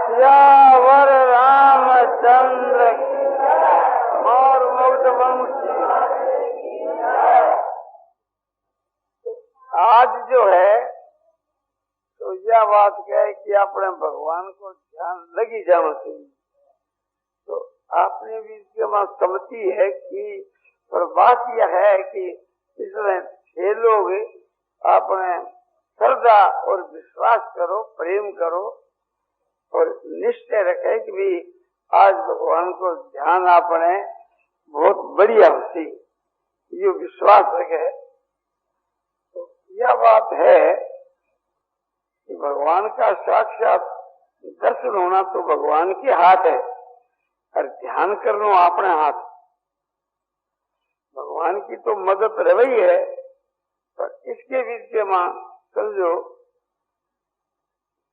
सियावर रामचंद्र और मुक्त वंशी। आज जो है तो यह बात है कि अपने भगवान को ध्यान लगी जाना चाहिए। तो आपने भी इसके वहां सम्मति है कि पर बात यह है कि इसमें 6 लोग अपने श्रद्धा और विश्वास करो, प्रेम करो और निश्चय रखे कि भी आज भगवान को ध्यान आपने बहुत बढ़िया होती, ये विश्वास रखे। तो यह बात है कि भगवान का साक्षात दर्शन होना तो भगवान के हाथ है और ध्यान करना अपने हाथ। भगवान की तो मदद रही है, पर इसके बीच के मां समझो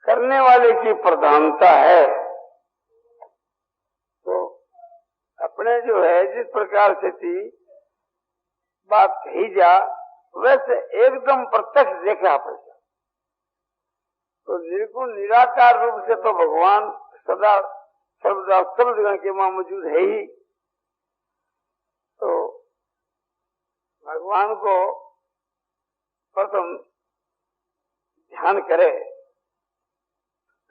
करने वाले की प्रधानता है। तो अपने जो है जिस प्रकार से थी बात कही जा वैसे एकदम प्रत्यक्ष देखा पड़ता। तो निर्गुण निराकार रूप से तो भगवान सदा सर्वदा सब जगह के वहां मौजूद है ही। तो भगवान को प्रथम ध्यान करे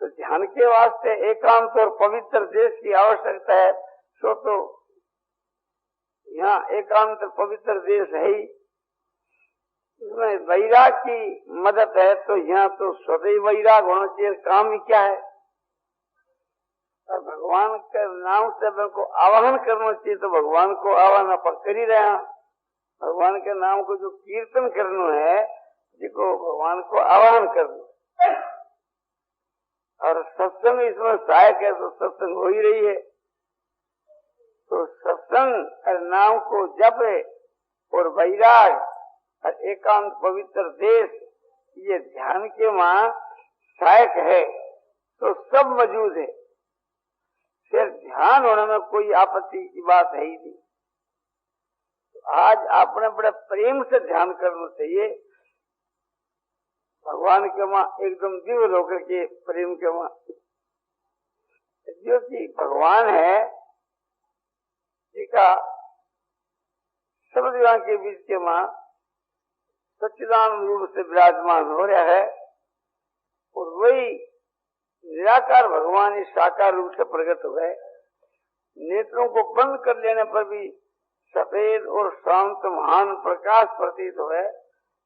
तो ध्यान के वास्ते एकांत और पवित्र देश की आवश्यकता है। तो यहाँ एकांत पवित्र देश है ही, इसमें वैराग की मदद है। तो यहाँ तो सदैव वैराग होना चाहिए, काम ही क्या है। और भगवान के नाम से मेरे को आवाहन करना चाहिए, तो भगवान को आवाहन अपन कर ही रहे हैं। भगवान के नाम को जो कीर्तन करना है, जिसको भगवान को आवाहन करना। और सत्संग इसमें सहायक है, तो सत्संग हो ही रही है। तो सत्संग और नाम को जपे और वैराग और एकांत पवित्र देश, ये ध्यान के वहां सहायक है। तो सब मौजूद है, फिर ध्यान होने में कोई आपत्ति की बात है ही नहीं। तो आज आपने बड़े प्रेम से ध्यान करना चाहिए। भगवान के वहां एकदम दिव्य होकर के प्रेम के वहां जो कि भगवान है जी का सब जगह के बीच के वहां सच्चिदानंद रूप से विराजमान हो रहा है। और वही निराकार भगवान इस साकार रूप से प्रकट हुए। नेत्रों को बंद कर लेने पर भी सफेद और शांत महान प्रकाश प्रतीत हुए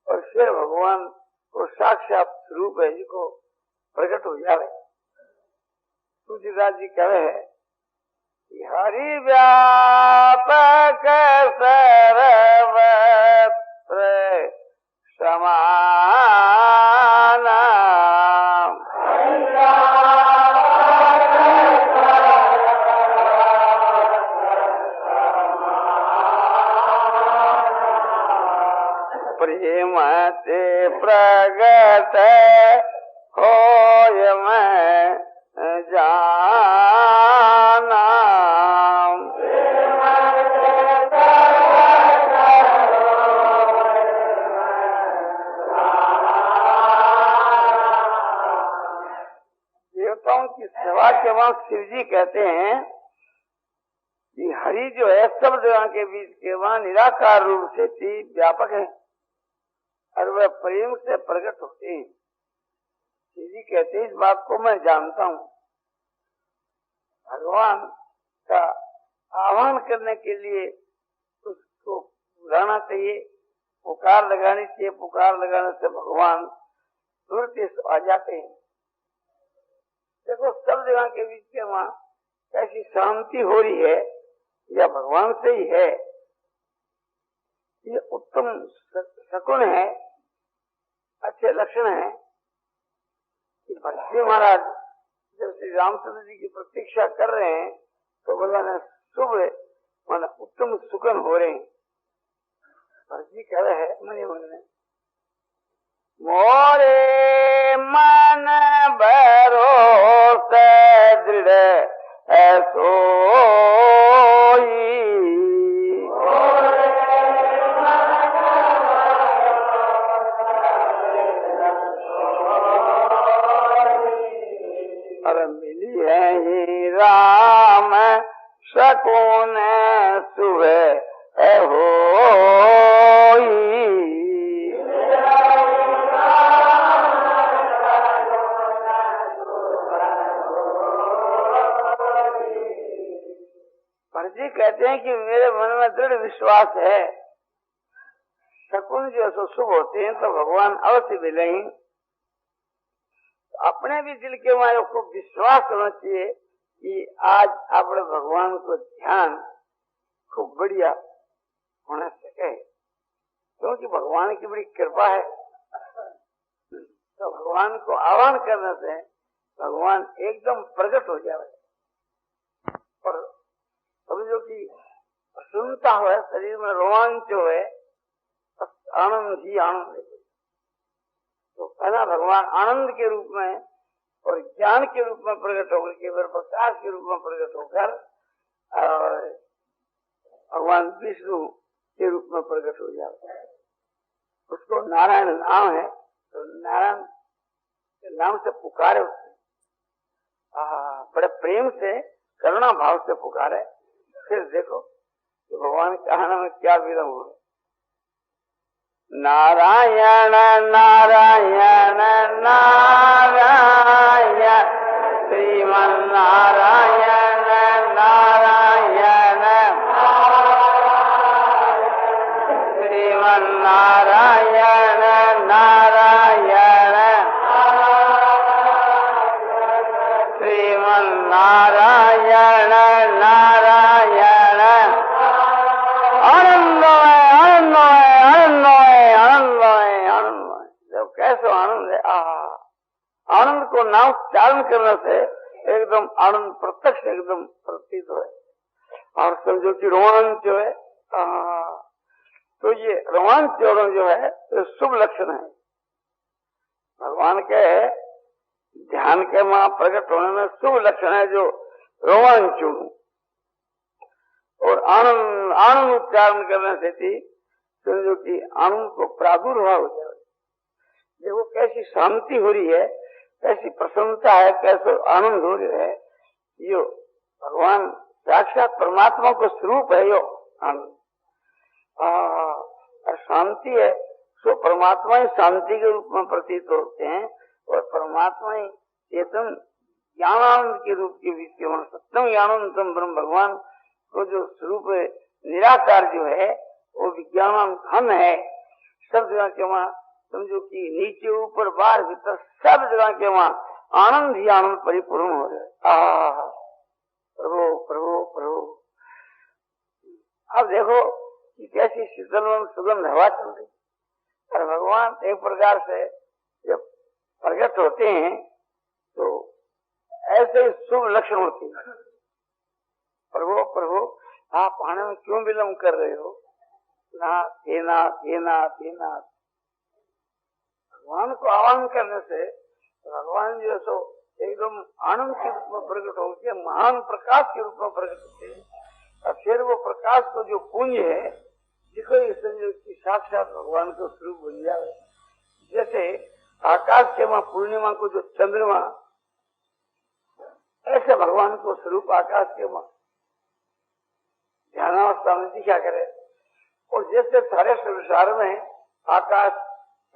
और फिर भगवान को साक्षात स्वरूप है जिसको प्रकट हो जाए। तुलसीदास जी कह रहे हैं कि हरि व्यापक सर्वत्र समान प्रेम ते प्रगट होय मैं जाना। देवताओं की सेवा के वक्त शिव जी कहते हैं कि हरि जो है सब जगह के बीच के वहां निराकार रूप से थी, व्यापक है और वह प्रेम से प्रकट होते हैं। शिव जी कहते हैं इस बात को मैं जानता हूँ। भगवान का आह्वान करने के लिए उसको बुलाना चाहिए, पुकार लगानी चाहिए। पुकार लगाने से भगवान तुरंत आ जाते हैं। देखो सब जगह के बीच के वहां कैसी शांति हो रही है या भगवान से ही है, ये उत्तम शकुन है, अच्छे लक्षण है कि भक्ति महाराज जब श्री रामचंद्र जी की प्रतीक्षा कर रहे हैं तो भगवान शुभ माना उत्तम सुकन हो रहे हैं। भरत जी कह रहे हैं मन मन में, मोरे मन भरोसे दृढ़ ऐसो राम शकुन सुबह हो। जी कहते हैं कि मेरे मन में दृढ़ विश्वास है, शकुन जो सो शुभ होते हैं तो भगवान अवश्य मिलेंगे। अपने भी दिल के मारे को विश्वास होना चाहिए कि आज अपने भगवान को ध्यान खूब बढ़िया होना सके, क्योंकि भगवान की बड़ी कृपा है। तो भगवान को आह्वान करने से भगवान एकदम प्रकट हो जाए और समझो कि प्रसन्नता हो, शरीर में रोमांच हो, आनंद ही आनंद है। तो कहना भगवान आनंद के रूप में और ज्ञान के रूप में प्रकट होकर केवल प्रकाश के रूप में प्रकट होकर और भगवान विष्णु के रूप में प्रकट हो जाता है। उसको नारायण नाम है, तो नारायण के नाम से पुकारे उससे, बड़े प्रेम से करुणा भाव से पुकारे। फिर देखो कि भगवान कहना में क्या विरम हो। नारायण नारायण नारायण श्रीमन नारायण नारायण श्रीमन नारायण नारायण श्रीमन नारायण नारायण। आनंदमय आनंदमय आनंदमय आनंदमय आनंदमय। जब कैसे आनंद है, आनंद को नाम उच्चारण करने से एकदम आनंद प्रत्यक्ष एकदम प्रतीत हो। और समझो कि रोमांच है, तो ये रोमांच जो है तो शुभ लक्षण है। भगवान के ध्यान के वहां प्रकट होने में शुभ लक्षण है जो रोमांच और आनंद आनंद उच्चारण करने से थी, समझो कि आनंद को प्रादुर्भाव हो जाए। देखो कैसी शांति हो रही है, कैसी प्रसन्नता है, कैसे आनंद हो रहा है। यो भगवान साक्षात परमात्मा को स्वरूप है यो आनंद। शांति है सो परमात्मा ही शांति के रूप में प्रतीत होते हैं और परमात्मा ही चेतन ज्ञानानंद के रूप के बीच के सत्यम ज्ञानानंदम ब्रह्म भगवान को जो स्वरूप निराकार जो है वो विज्ञानानंद घन है। सब जगह के वहाँ समझो कि नीचे ऊपर बाहर भीतर सब जगह के वहाँ आनंद ही आनंद परिपूर्ण हो रहे। प्रभु प्रभु प्रभु। अब देखो कि कैसी शीतल सुगंध हवा चल रही और भगवान एक प्रकार से जब प्रकट होते हैं तो ऐसे ही शुभ लक्षण होते हैं। प्रभु प्रभु आप आने में क्यों विलम्ब कर रहे हो, नाथ हे नाथ हे नाथ हे नाथ। भगवान को आह्वान करने से भगवान जो सो एकदम आनंद के रूप में प्रकट होते हैं, महान प्रकाश के रूप में प्रकट होते हैं। और फिर वो प्रकाश को जो पुंज है जिसको संयोग की साक्षात भगवान को स्वरूप बन जाए। जैसे आकाश के वहां पूर्णिमा को जो चंद्रमा, ऐसे भगवान को स्वरूप आकाश के वहां ध्यानावस्था में दिखा करे। और जैसे सारे संसार में आकाश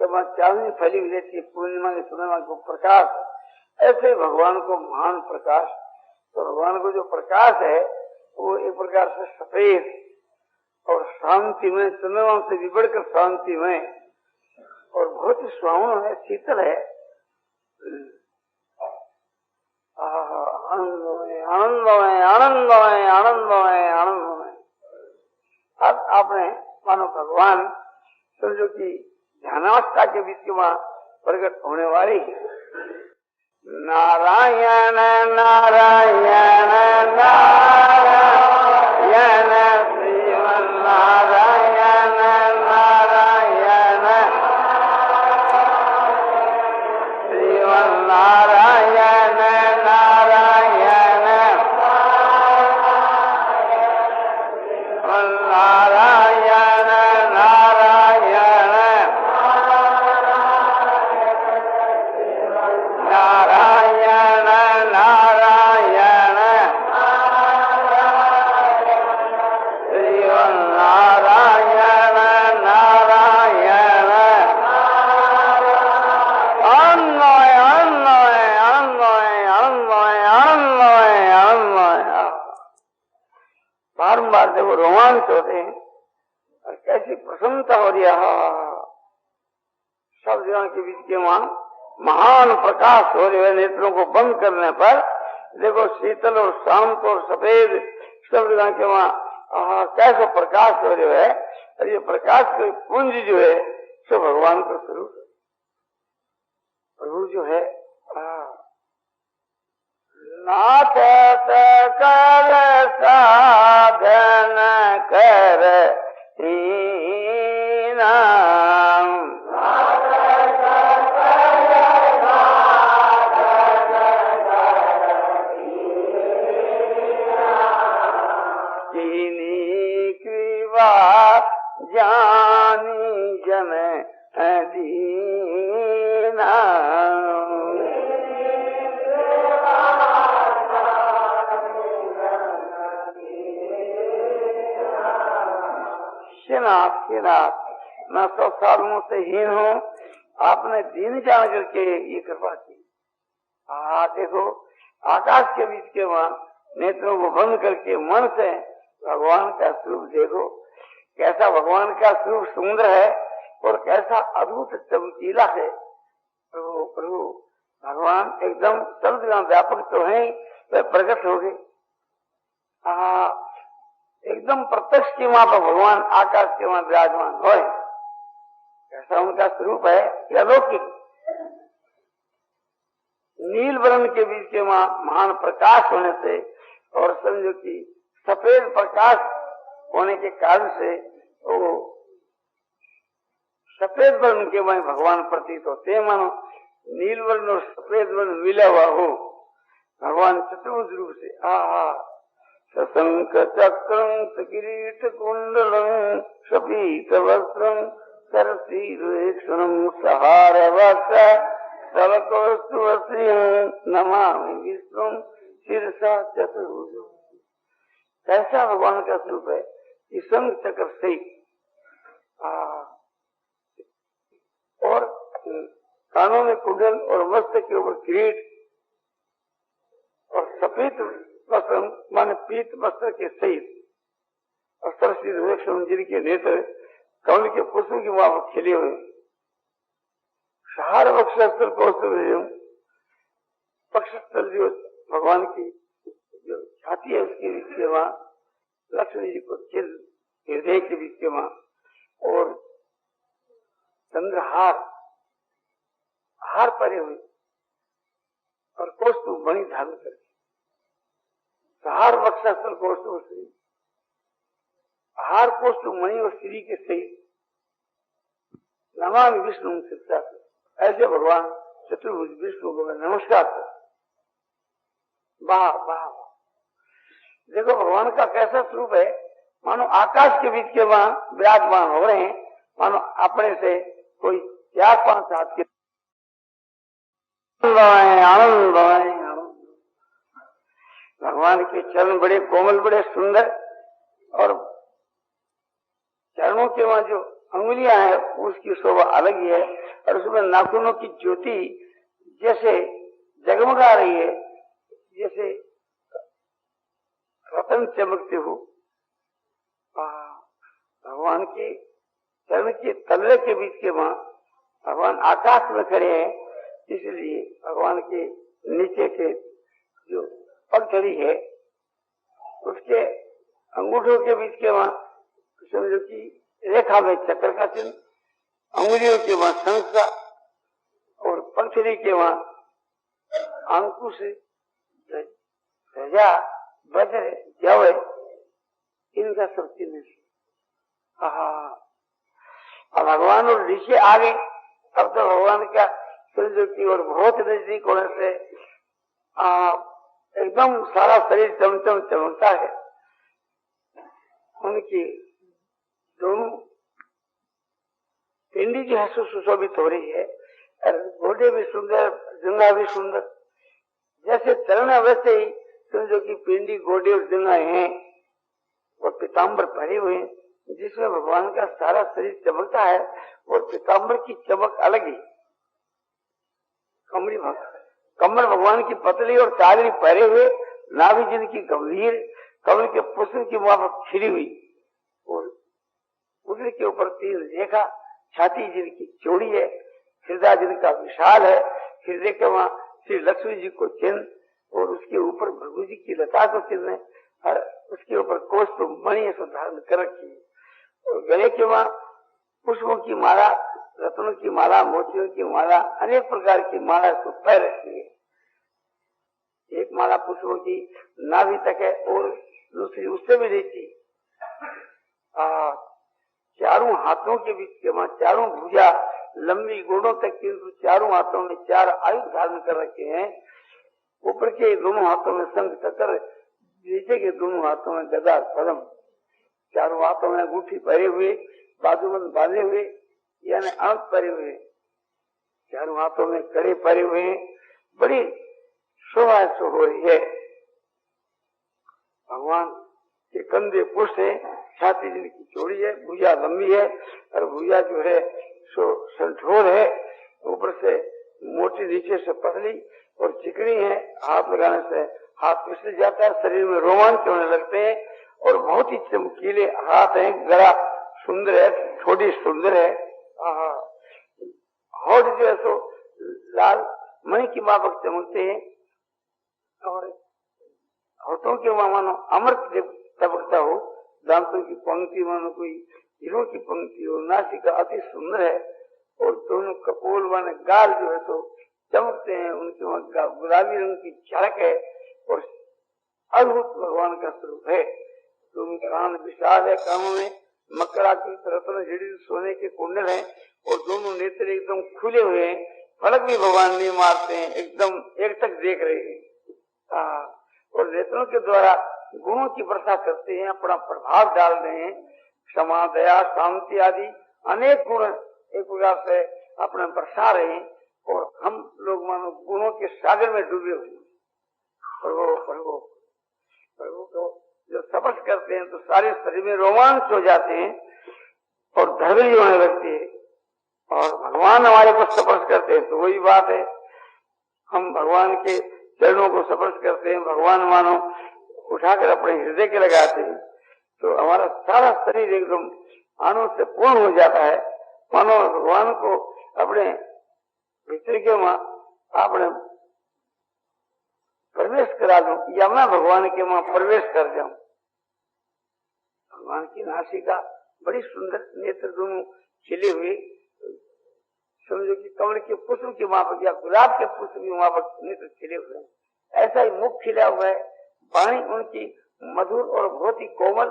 के वहां चांदनी फैली हुई रहती है पूर्णिमा के चंद्रमा को प्रकाश, ऐसे ही भगवान को महान प्रकाश। तो भगवान को जो प्रकाश है वो एक प्रकार से सफेद और शांति में, चंद्रमा से भी बढ़कर शांति में और बहुत ही सुहावना है, शीतल है। आनंदमय आनंदमय आनंदमय आनंदमय आनंदमय। अब आपने मानो भगवान समझो कि ध्यानावस्था के बीच के वहां प्रकट होने वाले ही नारायण नारायण नारायण श्रीमन नारायण नारायण श्रीमन नारायण नारायण नारायण नारायण नारायण नारायण श्रीमन नारायण नारायण अन्वय अन्वय अन्वय अन्वय अन्वय अन्वय। बारंबार देखो रोमांच होते हैं और कैसी प्रसन्नता हो रही है। सब जगह के बीच के वहां महान प्रकाश हो रहे हैं। नेत्रों को बंद करने पर देखो शीतल और शांत और सफेद सब जगह के वहां कैसा प्रकाश हो रहे है। और ये प्रकाश के पुंज जो है सो भगवान का स्वरूप है। प्रभु जो है नाथ कर साधन कर नाम जानी जन दीना श्रीनाथ मैं 100 सालों से हीन हूँ, आपने दीन जान करके ये कृपा की। देखो आकाश के बीच के वहां नेत्रों को बंद करके मन से भगवान का स्वरूप देखो। कैसा भगवान का स्वरूप सुंदर है और कैसा अद्भुत चमकीला है। प्रभु प्रभु भगवान एकदम सब जगह व्यापक तो है, वह प्रकट हो गए। एकदम प्रत्यक्ष की वहां पर भगवान आकाश के वहां विराजमान हो। कैसा उनका स्वरूप है कि अलौकिक। नील वर्ण के बीच के वहां महान प्रकाश होने से और समझो कि सफेद प्रकाश होने के कारण से वो सफेद वर्ण के वहीं भगवान प्रतीत होते हैं। मानो नील वर्ण और सफेद वर्ण मिला हुआ हो भगवान चतुर्भुज रूप से। सशंक चक्रं किरीट कुंडलं शपीत वस्त्रं सरसीरुक्षणं सहार वक्ष तलकौस्तुभश्रियं नमामि विष्णुं शिरसा चतुर्भुजम्। कैसा भगवान का स्वरूप है कि शंख चक्र से और कानों में कुंडल और मस्तक के ऊपर किरीट और सफेद वस्त्र माने पीत वस्त्र के सहित और सरसी रुद्राक्ष के नेत्र कमल के पुष्पों की वहां पर खिले हुए। सहार वक्षस्थल कौस्तुभम पक्षस्थल जो भगवान की जो छाती है उसके बीच के वहां लक्ष्मी जी को चिल हृदय के बीच के वहां और चंद्रहार हार परे हुए और कौस्तुभ मणि धारण करके सहार वक्षस्थल कौस्तुभ श्री हार कौस्तुभ मणि और श्री के सहित नमामि विष्णु शिक्षा। ऐसे भगवान चतुर्भुज विष्णु को मैं नमस्कार कर। वाह वाह देखो भगवान का कैसा स्वरूप है। मानो आकाश के बीच के वहां विराजमान हो रहे हैं। मानो अपने से कोई 4-5 हाथ के आनंद भगवान के चरण बड़े कोमल बड़े सुंदर और चरणों के वहां जो अंगुलियां हैं उसकी शोभा अलग ही है और उसमें नाखूनों की ज्योति जैसे जगमगा रही है जैसे रतन चमकते हो। भगवान के चरण के तलवे के बीच के वहां भगवान आकाश में खड़े हैं, इसलिए भगवान के नीचे के जो पंखड़ी है, उसके अंगूठों के बीच के वहां समझो कि रेखा में चक्र का चिन्ह, अंगुलियों के वहां शंख का, और पंखड़ी के वहां अंकुश, ध्वजा, वज्र, जव, इनका सब चिन्ह। अब भगवान और ऋषि आ गए। अब तो भगवान का समझो की और बहुत नजदीक होने से एकदम सारा शरीर चमचम चमकता है। उनकी दोनों पिंडी जो है सुशोभित हो रही है, घोड़े भी सुंदर, जंगा भी सुंदर, जैसे चलना वैसे ही समझो कि पिंडी, घोड़े और जंगा हैं, और पीताम्बर पहने हुए हैं, जिसमें भगवान का सारा शरीर चमकता है, और पीताम्बर की चमक अलग ही। कमर भगवान की पतली और चादरी पहरे हुए, नाभि जिनकी गंभीर, कमल के पुष्प की माफक खिली हुई, और उदर के ऊपर 3 रेखा, छाती जिनकी चौड़ी है, हृदय जिनका विशाल है, हृदय के वहां श्री लक्ष्मी जी को चिन्ह, और उसके ऊपर भृगु जी की लता को चिन्ह, और उसके ऊपर कोष्ठ मणि से धारण कर रखी है, और गले के वहां पुष्पों की माला, रत्नों की माला, मोतियों की माला, अनेक प्रकार की माला को पैर रखी है। एक माला पुष्पों की नाभि तक है, और दूसरी उससे भी नीचे। चारों हाथों के बीच के वहां चारों भुजा लंबी गोड़ों तक, किंतु चारों हाथों में 4 आयुध धारण कर रखे हैं। ऊपर के दोनों हाथों में शंख चक्र, नीचे के दोनों हाथों में गदा पद्म, चारों हाथों में अंगूठी पहरे हुए, बाजूबंद बांधे हुए, यानी अंक पहरे हुए, चारों हाथों में कड़े पहरे हुए, बड़ी शोभा हो रही है। भगवान के कंधे पुष्ट है, छाती जिनकी चौड़ी है, भुजा लंबी है, और भुजा जो है सो संठोर है, ऊपर से मोटी, नीचे से पतली और चिकनी है। हाथ लगाने से हाथ फिसल जाता है, शरीर में रोमांच होने लगते हैं, और बहुत ही चमकीले हाथ हैं, गला सुंदर है, थोड़ी सुंदर है। होठ जो है सो लाल मणि की माफक चमकते हैं, और होठों के वहां मानो अमृत चमकता हो, दांतों की पंक्ति मानो कोई हीरो की पंक्ति हो, नासिका अति सुंदर है, और दोनों कपोल माने गाल जो है तो चमकते हैं, उनके वहां गुलाबी रंग की झलक है, और अद्भुत भगवान का स्वरूप है। दोनों कान विशाल है, कानों में मकरा की रत्न जड़ी सोने के कुंडल हैं, और दोनों नेत्र एकदम खुले हुए हैं, फलक भी भगवान नहीं मारते हैं, एकदम एक तक देख रहे हैं, और नेत्रों के द्वारा गुणों की वर्षा करते हैं, अपना प्रभाव डाल रहे हैं। क्षमा, दया, शांति आदि अनेक गुण एक प्रकार से अपने बरसा रहे हैं, और हम लोग मानो गुणों के सागर में डूबे हुए। प्रभु प्रभु प्रभु को जो स्पर्श करते हैं तो सारे शरीर में रोमांच हो जाते हैं, और धरती होने लगती है, और भगवान हमारे को स्पर्श करते हैं तो वही बात है। हम भगवान के चरणों को स्पर्श करते हैं, भगवान मानो उठाकर अपने हृदय के लगाते हैं, तो हमारा सारा शरीर एकदम आनंद से पूर्ण हो जाता है, मानो भगवान को अपने भीतर के वहां आपने प्रवेश करा दूं, या मैं भगवान के वहां प्रवेश कर जाऊं। भगवान की नासिका बड़ी सुंदर, नेत्र दोनों खिले हुए, समझो कि कमल के पुष्प की माफक या गुलाब के पुष्प की माफक नेत्र खिले हुए हैं, ऐसा ही मुख खिला हुआ है। वाणी उनकी मधुर और बहुत ही कोमल,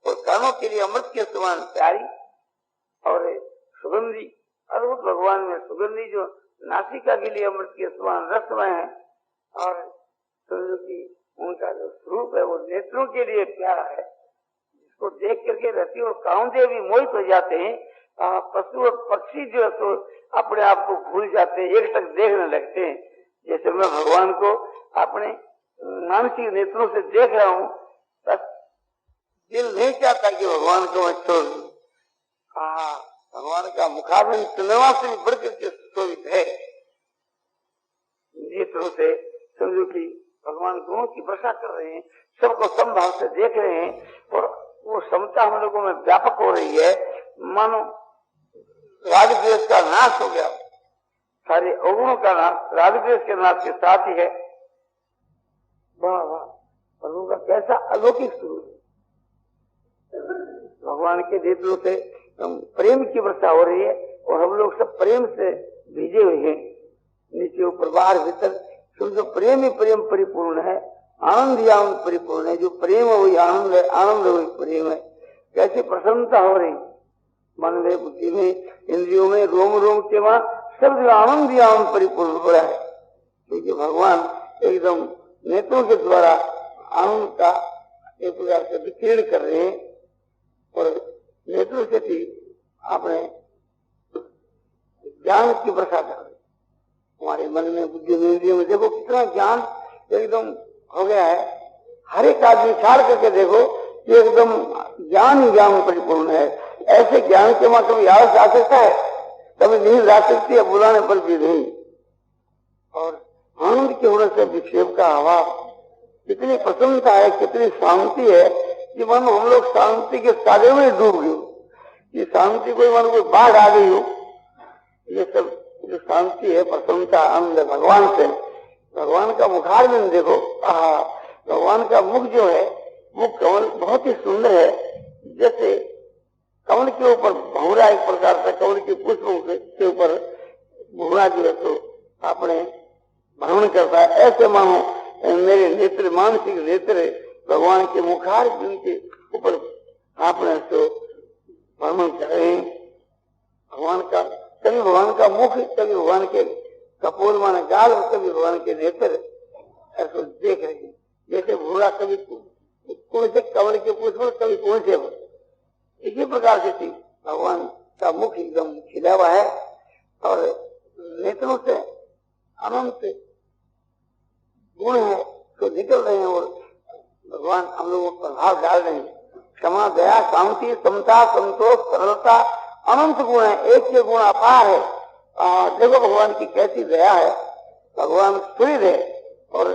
और कानों के लिए अमृत के समान प्यारी, और सुगंधी अद्भुत। भगवान में सुगंधी जो नासिका के लिए अमृत के समान रसमय है, और समझो कि उनका जो स्वरूप है वो नेत्रों के लिए प्यारा है, जिसको देख करके रहती और कामदेव भी मोहित हो जाते हैं। पशु और पक्षी जो है तो अपने आप को भूल जाते हैं, एक तक देखने लगते हैं। जैसे मैं भगवान को अपने मानसिक नेत्रों से देख रहा हूँ, बस दिल नहीं चाहता कि भगवान को मैं छोड़ दूं। भगवान का मुखारविंद सिनेमा से भी बढ़कर के शोभित है। नेत्रों से समझो कि भगवान गुणों की वर्षा कर रहे हैं, सबको समभाव से देख रहे हैं, और वो समता हम लोगों में व्यापक हो रही है, मानो राग द्वेष का नाश हो गया, सारे अवगुणों का नाश राग द्वेष के नाश के साथ ही है। वाह वाह, प्रभु का कैसा अलौकिक स्वरूप। भगवान के नेत्रों से प्रेम की वर्षा हो रही है और हम लोग सब प्रेम से भीजे हुए हैं, नीचे ऊपर बाहर भीतर समझो प्रेम ही प्रेम परिपूर्ण है, आनंद ही आनंद परिपूर्ण है। जो प्रेम है वही आनंद है, आनंद वही प्रेम है। कैसी प्रसन्नता हो रही मन में, बुद्धि में, इंद्रियों में, रोम रोम के वहां सब जो आनंद ही आनंद परिपूर्ण हो रहा है, क्योंकि भगवान एकदम नेत्रों के द्वारा आनंद का एक प्रकार से विकीर्ण कर रहे हैं और नेत्रों से भी आपने ज्ञान की वर्षा कर रहे। हमारे मन में, बुद्धि में, इंद्रियों में देखो कितना ज्ञान एकदम हो गया है। हर एक आदमी विचार करके देखो कि एकदम ज्ञान ही ज्ञान परिपूर्ण है। ऐसे ज्ञान के वहां कभी आलस आ सकता है, कभी नींद आ सकती है बुलाने पर भी नहीं। और आनंद के होने से विक्षेप का अभाव, कितनी प्रसन्नता है, कितनी शांति है कि मानो हम लोग शांति के सागर में डूब गए, कि शांति कोई मानो कोई बाढ़ आ गई हो। ये सब जो शांति है, प्रसन्नता, आनंद है भगवान से। भगवान का मुखारविंद देखो, भगवान का मुख जो है, मुख कमल बहुत ही सुंदर है। जैसे कमल के ऊपर भंवरा एक प्रकार से, कमल के पुष्पों के ऊपर भंवरा जो है तो आपने भ्रमण करता है, ऐसे मानो मेरे नेत्र, मानसिक नेत्र भगवान के मुखारविंद के ऊपर आपने तो भ्रमण कर रहे हैं। भगवान का कभी भगवान का मुख, कभी भगवान के कपोल माने गाल, कभी भगवान के नेत्र ऐसे देख रहे हैं। जैसे भूरा कभी कौन से कमल के पुष्प, कभी कौन से, इसी प्रकार से थी भगवान का मुख एकदम खिला हुआ है और नेत्रों से अनंत गुण है तो निकल रहे हैं और भगवान हम लोगों को प्रभाव डाल रहे हैं। क्षमा, दया, शांति, समता, संतोष, सरलता, अनंत गुण है, एक के गुण अपार है। देखो भगवान की कैसी दया है, भगवान सूर्य है और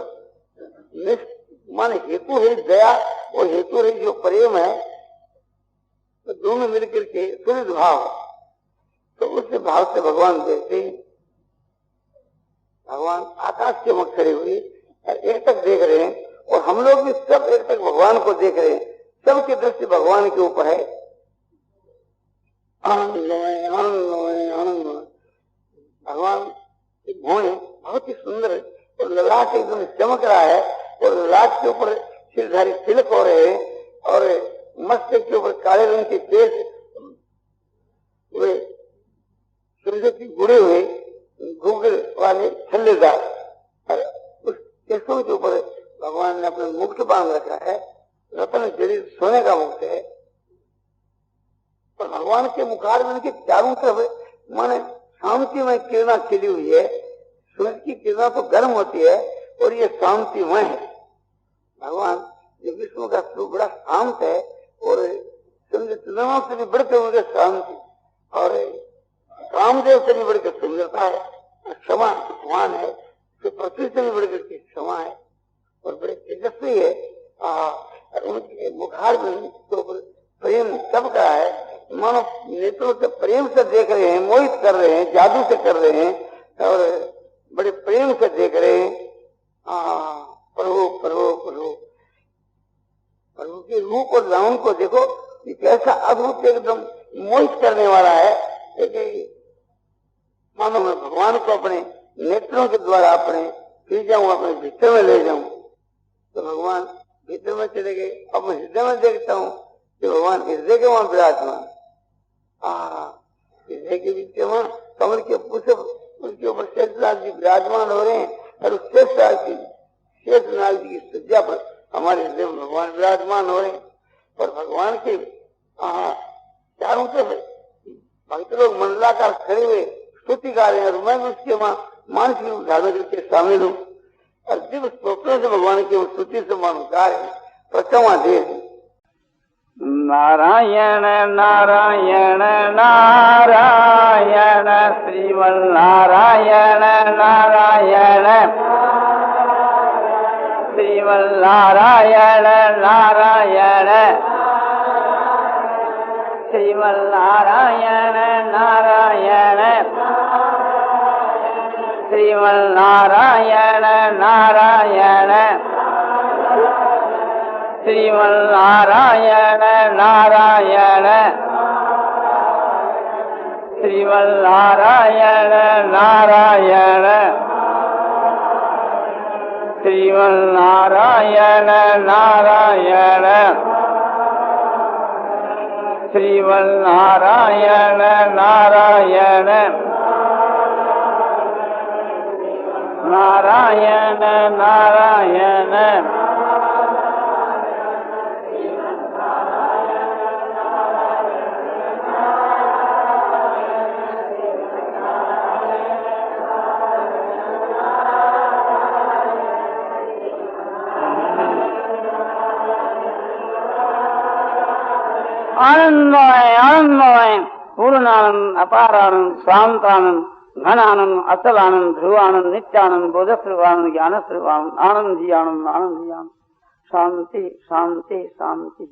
मान हेतु है दया और हेतु है जो प्रेम है, तो दोनों मिलकर के सूर्य भाव, तो उस भाव से भगवान देखते हैं। भगवान आकाश के मुख खड़े हुए एक तक देख रहे हैं और हम लोग भी सब एक तक भगवान को देख रहे हैं। सबकी दृष्टि भगवान के ऊपर है। आनंद आनंद आनंद। भगवान की भुवन बहुत ही सुंदर और ललाट एकदम चमक रहा है और ललाट के ऊपर सिरधारी तिलक हो रहे हैं और मस्तक के ऊपर काले रंग के केश वे सूर्य की गुड़े हुए घूंघट वाले छल्लेदार, उस केशों के ऊपर भगवान ने अपने मुकुट बांध रखा है। रत्न जड़ित सोने का मुकुट है और भगवान के मुखारविंद के चारों तरफ माने शांतिमय किरणा खिली हुई है। सूर्य की किरणा तो गर्म होती है और ये शांतिमय है। भगवान ये विष्णु का स्वरूप बड़ा शांत है और चंद्रमा से भी बढ़कर उनके शांति और कामदेव से भी बढ़कर सुंदरता है। क्षमा भगवान है तो पृथ्वी से भी बढ़कर के क्षमा है और बड़े तेजस्वी है। और उनके मुखारविंद के ऊपर प्रेम सबका है। मानो नेत्रों से प्रेम से देख रहे हैं, मोहित कर रहे हैं, जादू से कर रहे हैं और बड़े प्रेम से देख रहे हैं। प्रभु प्रभु प्रभु प्रभु के रूप और लाउन को देखो, ये कैसा अद्भुत एकदम मोहित करने वाला है कि मानो मैं भगवान को अपने नेत्रों के द्वारा अपने पी जाऊं, अपने भीतर में ले जाऊं। तो भगवान भीतर में चले गए। अब मैं हृदय में देखता हूँ कि भगवान हृदय के वहां विराजमान, हृदय के बीच के वहां कमल के पुष्प, उनके ऊपर शेषनाग जी विराजमान हो रहे हैं और उस शेषनाग जी की सज्जा पर हमारे हृदय में भगवान विराजमान हो रहे हैं। और भगवान के चारों तरफ भक्त लोग मंडलाकार खड़े हुए स्तुति गा रहे हैं और मैं भी उसके वहां मानसिक रूप धारण करके शामिल हूँ और दिव्य स्वप्नों से भगवान की स्तुति से मानो गा रहे हैं। प्रचमा देश नारायण नारायण नारायण श्रीमन्नारायण नारायण श्रीमन्नारायण नारायण श्रीमन्नारायण नारायण श्रीमन्नारायण नारायण श्रीमन्नारायण नारायण श्रीमन्नारायण नारायण श्रीमन्नारायण नारायण श्रीमन्नारायण नारायण नारायण नारायण आनंदमय आनंदमय पूर्णानंद अपारानंद शांतानंद घनानंद अचलानंद ध्रुवानंद नित्यानंद बोधस्वरूपानंद ज्ञानस्वरूपानंद आनंद ही आनंद शांति शांति शांति